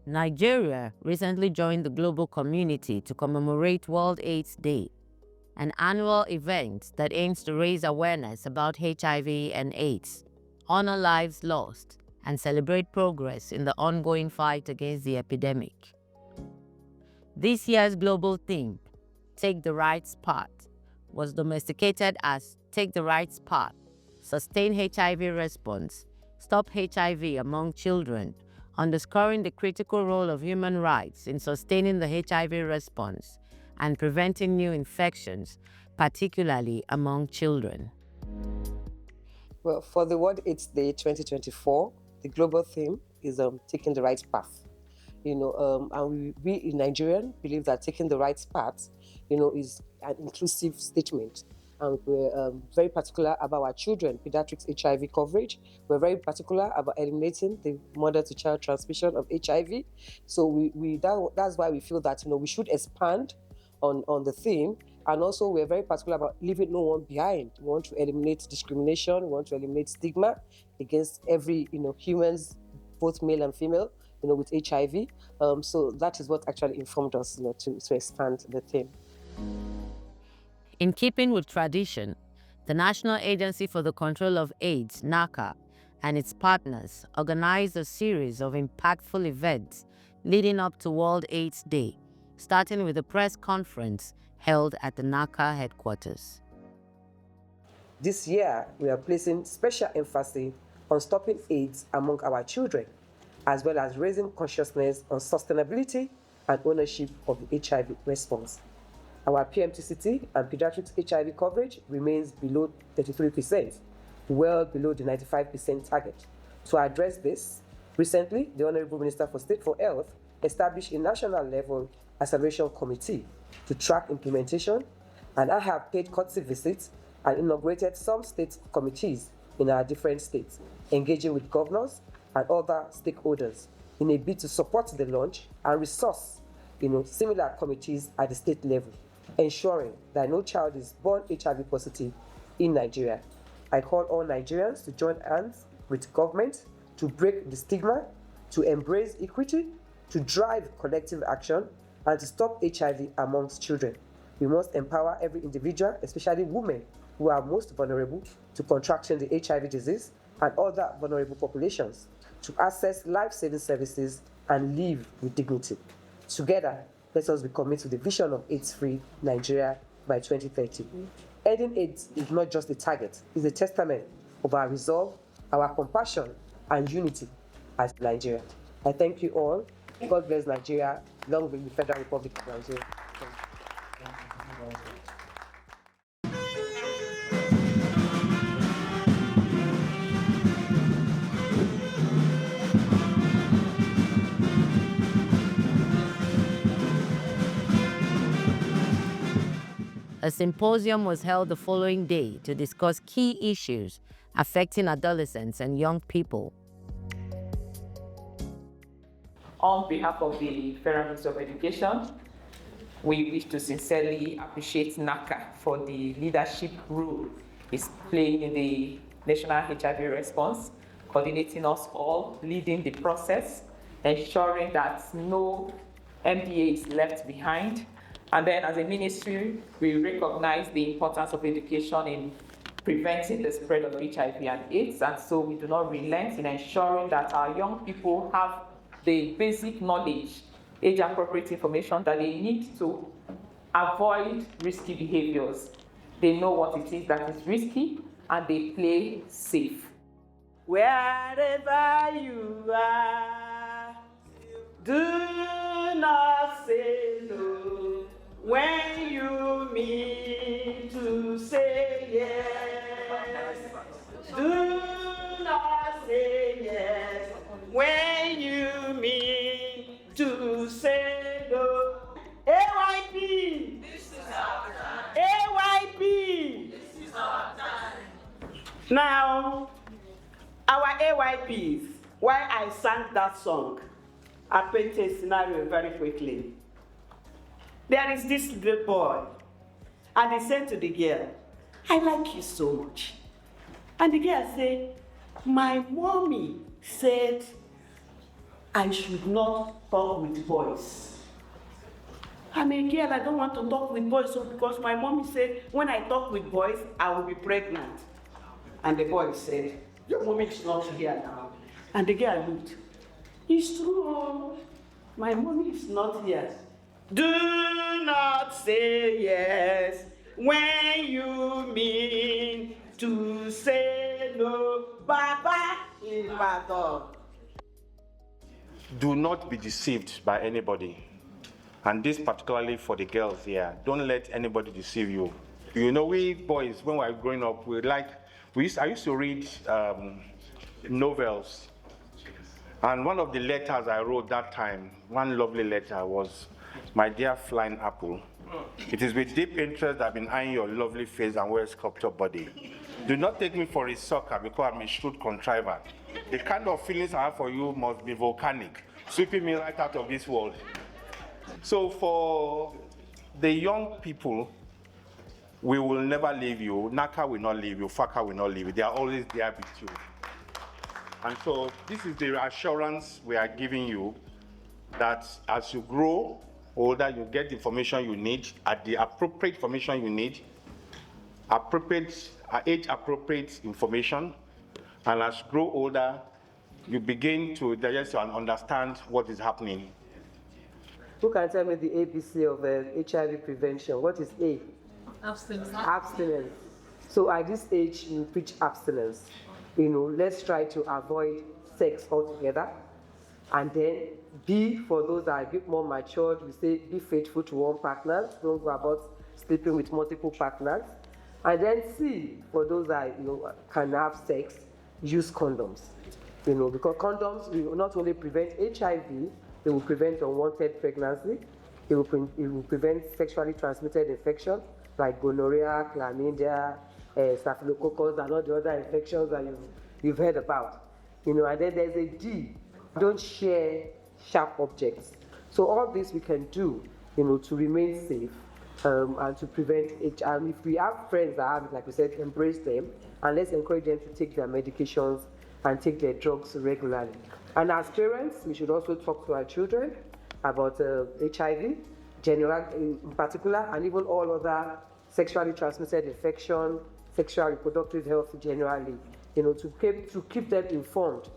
Nigeria recently joined the global community to commemorate World AIDS Day, an annual event that aims to raise awareness about HIV and AIDS, honor lives lost, and celebrate progress in the ongoing fight against the epidemic. This year's global theme, Take the Right Path, was domesticated as Take the Right Path, Sustain HIV Response, Stop HIV Among Children, underscoring the critical role of human rights in sustaining the HIV response and preventing new infections, particularly among children. Well, for the World AIDS Day 2024, the global theme is taking the right path. And we in Nigerian believe that taking the right path, is an inclusive statement. And we're very particular about our children, pediatrics HIV coverage. We're very particular about eliminating the mother-to-child transmission of HIV. So that's why we feel that we should expand on the theme. And also we're very particular about leaving no one behind. We want to eliminate discrimination. We want to eliminate stigma against every humans, both male and female, with HIV. So that is what actually informed us to expand the theme. In keeping with tradition, the National Agency for the Control of AIDS, NACA, and its partners organized a series of impactful events leading up to World AIDS Day, starting with a press conference held at the NACA headquarters. This year, we are placing special emphasis on stopping AIDS among our children, as well as raising consciousness on sustainability and ownership of the HIV response. Our PMTCT and pediatrics HIV coverage remains below 33%, well below the 95% target. To address this, recently, the Honorable Minister for State for Health established a national level acceleration committee to track implementation, and I have paid courtesy visits and inaugurated some state committees in our different states, engaging with governors and other stakeholders in a bid to support the launch and resource similar committees at the state level, ensuring that no child is born HIV positive in Nigeria. I call all Nigerians to join hands with government to break the stigma, to embrace equity, to drive collective action, and to stop HIV amongst children. We must empower every individual, especially women who are most vulnerable to contracting the HIV disease and other vulnerable populations, to access life-saving services and live with dignity. Together, let us be committed to the vision of AIDS-free Nigeria by 2030. Ending AIDS is not just a target, it's a testament of our resolve, our compassion, and unity as Nigeria. I thank you all. God bless Nigeria. Long live the Federal Republic of Nigeria. A symposium was held the following day to discuss key issues affecting adolescents and young people. On behalf of the Federal Ministry of Education, we wish to sincerely appreciate NACA for the leadership role it's playing in the national HIV response, coordinating us all, leading the process, ensuring that no MDA is left behind. And then as a ministry, we recognize the importance of education in preventing the spread of HIV and AIDS, and so we do not relent in ensuring that our young people have the basic knowledge, age-appropriate information that they need to avoid risky behaviors. They know what it is that is risky, and they play safe. Wherever you are, do not say no when you mean to say yes. Do not say yes when you mean to say no. AYP! This is our time. AYP! This is our time. Now, our AYPs, Why I sang that song, I paint a scenario very quickly. There is this little boy, and he said to the girl, I like you so much. And the girl said, my mommy said I should not talk with boys. I'm a girl, I don't want to talk with boys, so because my mommy said when I talk with boys, I will be pregnant. And the boy said, your mommy is not here now. And the girl looked, it's true, my mommy is not here. Do not say yes when you mean to say no. Baba in my dog. Do not be deceived by anybody. And this particularly for the girls here. Don't let anybody deceive you. You know, we boys, when we were growing up, I used to read novels. And one of the letters I wrote that time, one lovely letter was, my dear flying apple, it is with deep interest I've been eyeing your lovely face and well-sculptured body. Do not take me for a sucker because I'm a shrewd contriver. The kind of feelings I have for you must be volcanic, sweeping me right out of this world. So for the young people, we will never leave you. NACA will not leave you. FACA will not leave you. They are always there with you. And so this is the assurance we are giving you that as you grow older, you get the information you need, at the appropriate information you need, age-appropriate information, and as you grow older, you begin to digest and understand what is happening. Who can tell me the ABC of HIV prevention? What is A? Abstinence. Abstinence. So at this age, you preach abstinence. You know, let's try to avoid sex altogether. And then B, for those that are a bit more matured, we say be faithful to one partner. Don't go about sleeping with multiple partners. And then C, for those that can have sex, use condoms. Because condoms will not only prevent HIV, they will prevent unwanted pregnancy. It will prevent sexually transmitted infections like gonorrhea, chlamydia, staphylococcus, and all the other infections that you've heard about. And then there's a D, don't share sharp objects. So all this we can do, to remain safe and to prevent HIV. If we have friends that have it, like we said, embrace them, and let's encourage them to take their medications and take their drugs regularly. And as parents, we should also talk to our children about HIV, in particular, and even all other sexually transmitted infection, sexual reproductive health generally, to keep them informed.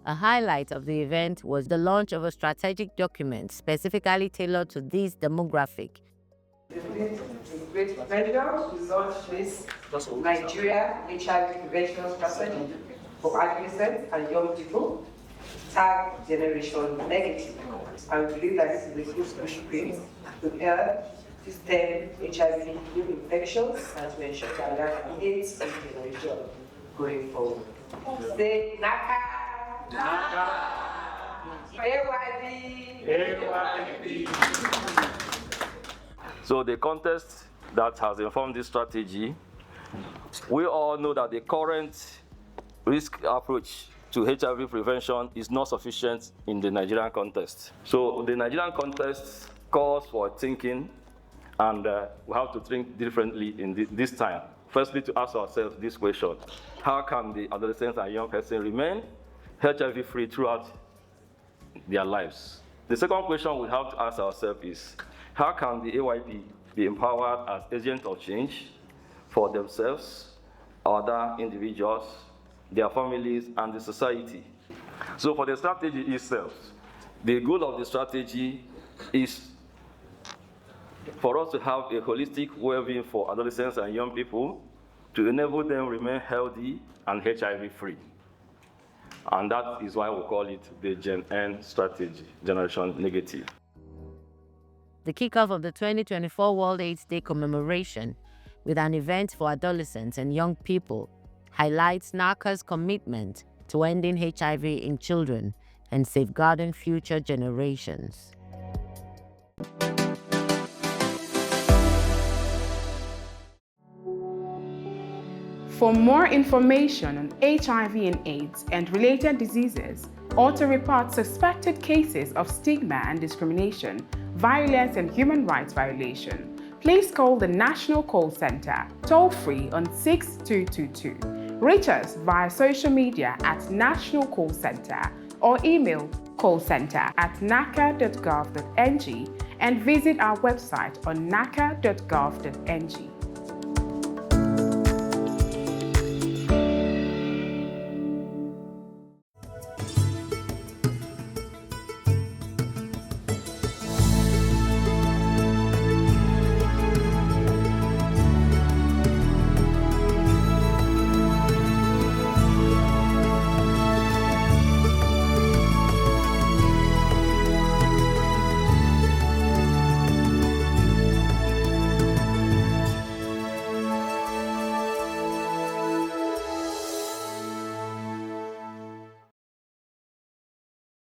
A highlight of the event was the launch of a strategic document specifically tailored to this demographic. It's a great pleasure to launch this Nigeria HIV prevention strategy for adolescents and young people, tag Generation Negative. I believe that this is a good push to help to stem HIV new infections and to ensure that there are AIDS generation going forward. Say NACA! NACA! AYD! So the context that has informed this strategy, we all know that the current risk approach to HIV prevention is not sufficient in the Nigerian context. So the Nigerian context calls for thinking, and we have to think differently in this time. Firstly, to ask ourselves this question: how can the adolescents and young person remain HIV-free throughout their lives? The second question we have to ask ourselves is, how can the AYP be empowered as agents of change for themselves, other individuals, their families, and the society? So for the strategy itself, the goal of the strategy is for us to have a holistic well-being for adolescents and young people to enable them remain healthy and HIV-free. And that is why we call it the Gen N strategy, Generation Negative. The kickoff of the 2024 World AIDS Day commemoration with an event for adolescents and young people highlights NACA's commitment to ending HIV in children and safeguarding future generations. For more information on HIV and AIDS and related diseases, or to report suspected cases of stigma and discrimination, violence and human rights violation, please call the National Call Center, toll-free on 6222. Reach us via social media at National Call Center or email callcenter@naca.gov.ng and visit our website on naca.gov.ng.